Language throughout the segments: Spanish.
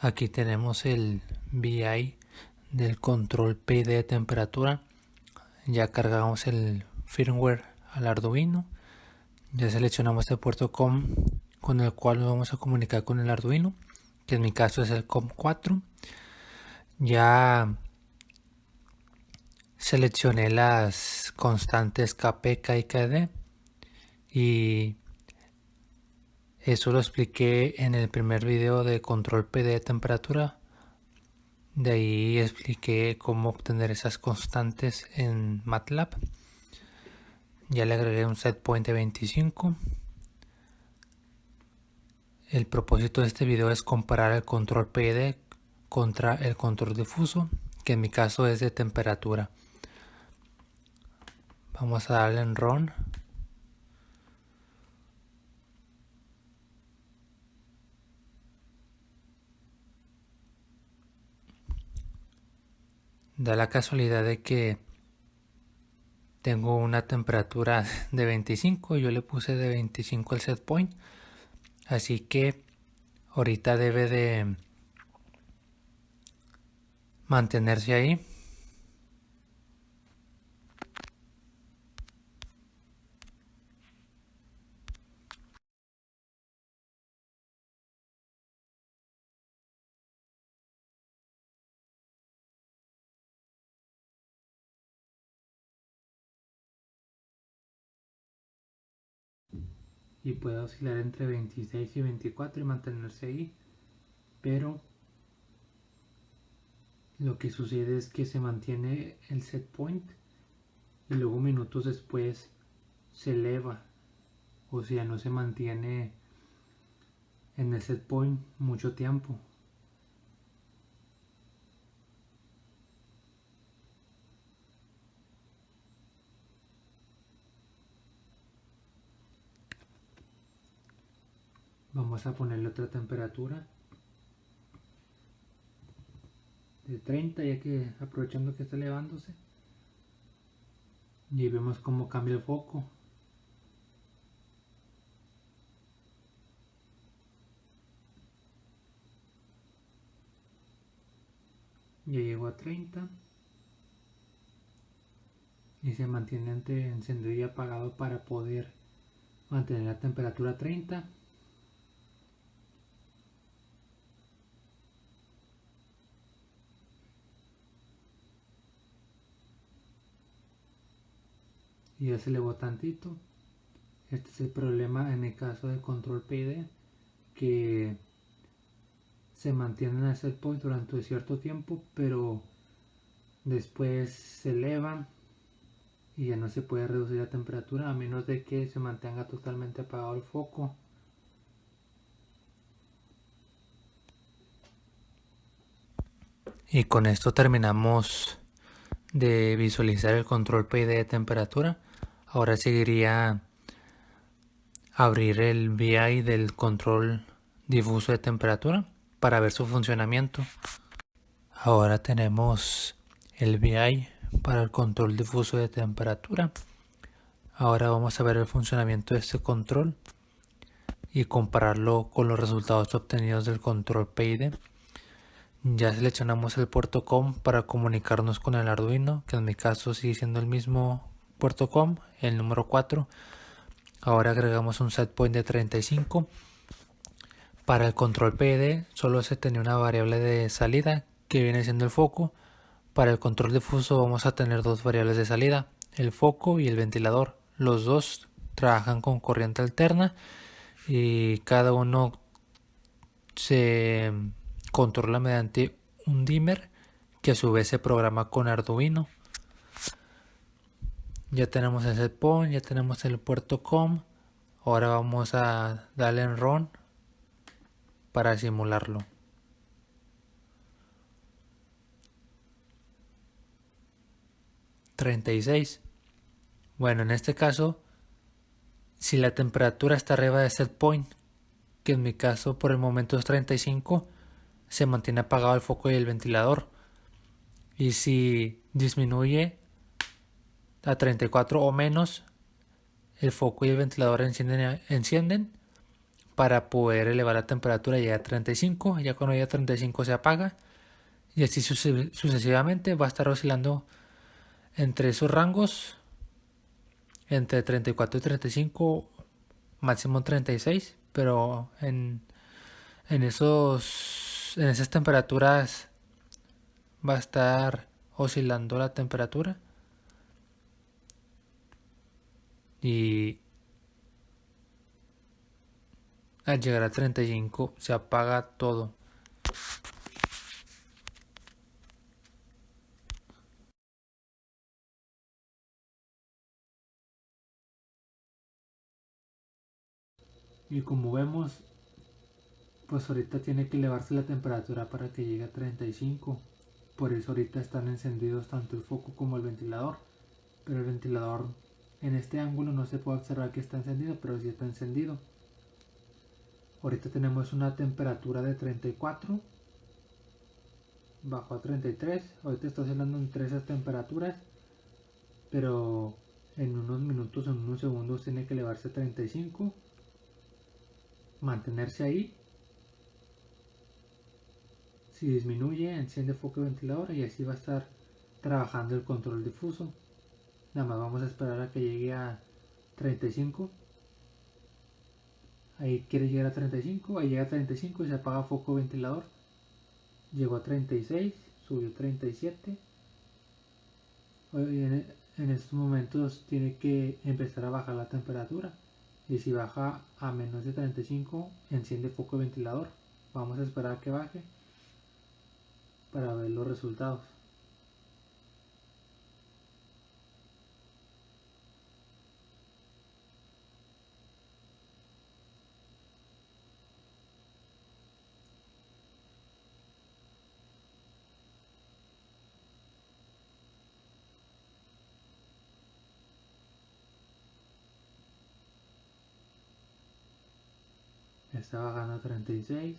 Aquí tenemos el VI del control PID de temperatura. Ya cargamos el firmware al Arduino. Ya seleccionamos el puerto COM con el cual nos vamos a comunicar con el Arduino, que en mi caso es el COM4. Ya seleccioné las constantes KP, K y KD y eso lo expliqué en el primer video de control PD de temperatura. De ahí expliqué cómo obtener esas constantes en MATLAB. Ya le agregué un set point de 25. El propósito de este video es comparar el control PID contra el control difuso, que en mi caso es de temperatura. Vamos a darle en Run. Da la casualidad de que tengo una temperatura de 25, yo le puse de 25 al set point, así que ahorita debe de mantenerse ahí. Y puede oscilar entre 26 y 24 y mantenerse ahí, pero lo que sucede es que se mantiene el set point y luego minutos después se eleva, o sea, no se mantiene en el set point mucho tiempo. Vamos a ponerle otra temperatura de 30, ya que aprovechando que está elevándose. Y vemos cómo cambia el foco. Ya llegó a 30 y se mantiene entre encendido y apagado para poder mantener la temperatura a 30. Y ya se elevó tantito. Este es el problema en el caso del control PID, que se mantiene en el set point durante cierto tiempo, pero después se eleva y ya no se puede reducir la temperatura a menos de que se mantenga totalmente apagado el foco. Y con esto terminamos de visualizar el control PID de temperatura. Ahora seguiría abrir el VI del control difuso de temperatura para ver su funcionamiento. Ahora tenemos el VI para el control difuso de temperatura. Ahora vamos a ver el funcionamiento de este control y compararlo con los resultados obtenidos del control PID. Ya seleccionamos el puerto COM para comunicarnos con el Arduino, que en mi caso sigue siendo el mismo puerto COM, el número 4. Ahora agregamos un set point de 35. Para el control PID solo se tenía una variable de salida que viene siendo el foco. Para el control difuso vamos a tener dos variables de salida, el foco y el ventilador. Los dos trabajan con corriente alterna y cada uno se controla mediante un dimmer que a su vez se programa con Arduino. Ya tenemos el set point, ya tenemos el puerto COM. Ahora vamos a darle en Run para simularlo. $36. Bueno, en este caso, si la temperatura está arriba de set point, que en mi caso por el momento es 35, se mantiene apagado el foco y el ventilador. Y si disminuye a 34 o menos, el foco y el ventilador encienden, para poder elevar la temperatura ya a 35. Ya cuando llega a 35 se apaga y así sucesivamente va a estar oscilando entre esos rangos, entre 34 y 35, máximo 36, pero en esas temperaturas va a estar oscilando la temperatura y al llegar a 35 se apaga todo. Y como vemos, pues ahorita tiene que elevarse la temperatura para que llegue a 35. Por eso ahorita están encendidos tanto el foco como el ventilador. Pero el ventilador en este ángulo no se puede observar que está encendido, pero sí está encendido. Ahorita tenemos una temperatura de 34. Bajó a 33. Ahorita está oscilando entre esas temperaturas. Pero en unos minutos, en unos segundos tiene que elevarse a 35. Mantenerse ahí. Si disminuye, enciende foco y ventilador y así va a estar trabajando el control difuso. Nada más vamos a esperar a que llegue a 35. Ahí quiere llegar a 35, ahí llega a 35 y se apaga foco ventilador. Llegó a 36, subió a 37. En estos momentos tiene que empezar a bajar la temperatura. Y si baja a menos de 35, enciende foco ventilador. Vamos a esperar a que baje para ver los resultados. Está bajando a 36.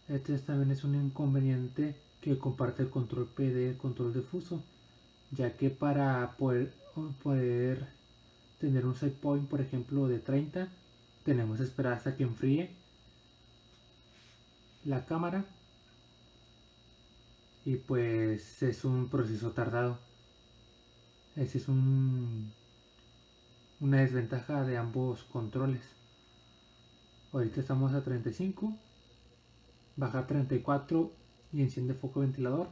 Este también es un inconveniente que comparte el control PD, el control difuso, ya que para poder tener un set point, por ejemplo, de 30, tenemos que esperar hasta que enfríe la cámara y pues es un proceso tardado. Ese es una desventaja de ambos controles. Ahorita estamos a 35, baja a 34 y enciende foco ventilador.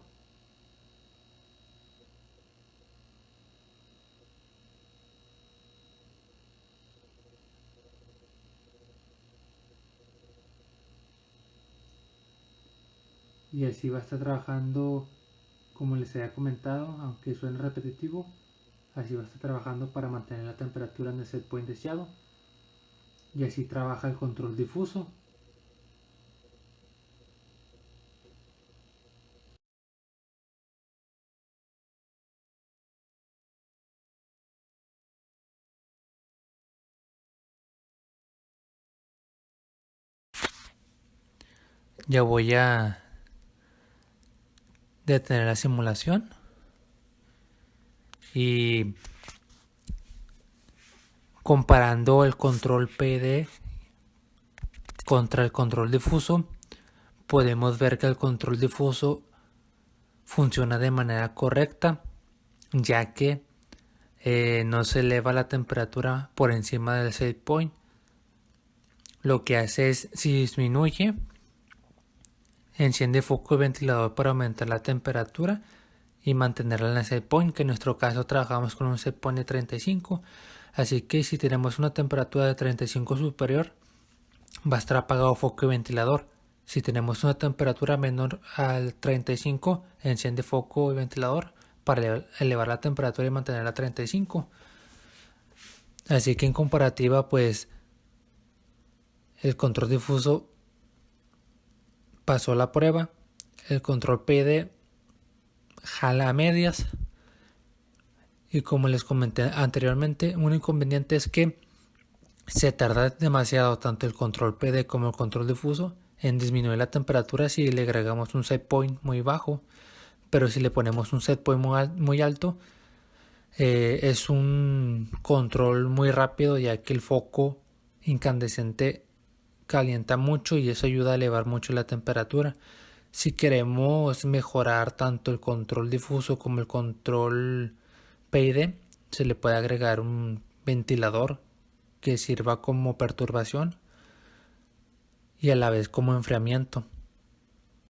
Y así va a estar trabajando, como les había comentado, aunque suene repetitivo, así va a estar trabajando para mantener la temperatura en el set point deseado. Y así trabaja el control difuso. Ya voy a detener la simulación y comparando el control PD contra el control difuso, podemos ver que el control difuso funciona de manera correcta, ya que no se eleva la temperatura por encima del set point. Lo que hace es, si disminuye, enciende foco y ventilador para aumentar la temperatura y mantenerla en el set point, que en nuestro caso trabajamos con un set point de 35. Así que si tenemos una temperatura de 35 superior, va a estar apagado foco y ventilador. Si tenemos una temperatura menor al 35, enciende foco y ventilador para elevar la temperatura y mantenerla a 35. Así que en comparativa, pues el control difuso pasó la prueba, el control PD jala a medias. Y como les comenté anteriormente, un inconveniente es que se tarda demasiado tanto el control PD como el control difuso en disminuir la temperatura si le agregamos un set point muy bajo, pero si le ponemos un set point muy alto, Es un control muy rápido, ya que el foco incandescente calienta mucho y eso ayuda a elevar mucho la temperatura. Si queremos mejorar tanto el control difuso como el control PID, se le puede agregar un ventilador que sirva como perturbación y a la vez como enfriamiento.